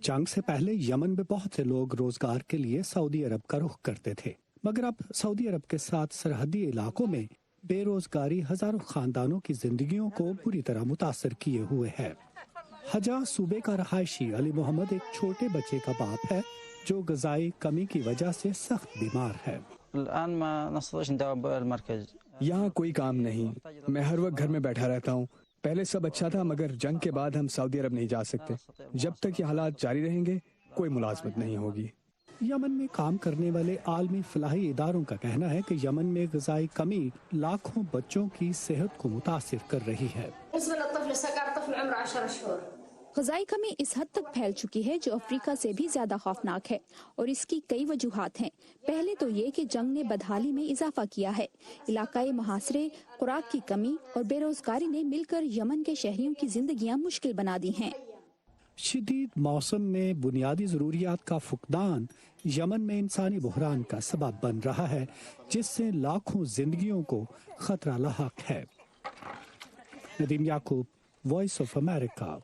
जंग से पहले यमन में बहुत से लोग रोजगार के लिए सऊदी अरब का रुख करते थे, मगर अब सऊदी अरब के साथ सरहदी इलाकों में बेरोजगारी हजारों खानदानों की जिंदगियों को बुरी तरह मुतासर किए हुए है। हजा सूबे का रहायशी अली मोहम्मद एक छोटे बच्चे का बाप है जो ग़िज़ाई कमी की वजह से सख्त बीमार है। यहाँ कोई काम नहीं, मैं हर वक्त घर में बैठा रहता हूँ। पहले सब अच्छा था, मगर जंग के बाद हम सऊदी अरब नहीं जा सकते। जब तक ये हालात जारी रहेंगे कोई मुलाजमत नहीं होगी। यमन में काम करने वाले आलमी फलाही इदारों का कहना है कि यमन में ग़िज़ाई कमी लाखों बच्चों की सेहत को मुतासिर कर रही है। ग़िज़ाई कमी इस हद तक फैल चुकी है जो अफ्रीका से भी ज्यादा खौफनाक है, और इसकी कई वजूहात हैं। पहले तो ये कि जंग ने बदहाली में इजाफा किया है। इलाकाई मुहासरे, खुराक की कमी और बेरोजगारी ने मिलकर यमन के शहरियों की जिंदगियां मुश्किल बना दी हैं। शदीद मौसम में बुनियादी ज़रूरियात का फुकदान यमन में इंसानी बहरान का सबब बन रहा है, जिससे लाखों जिंदगियों को खतरा लाहक है। नदीम याकूब, वॉइस ऑफ अमेरिका।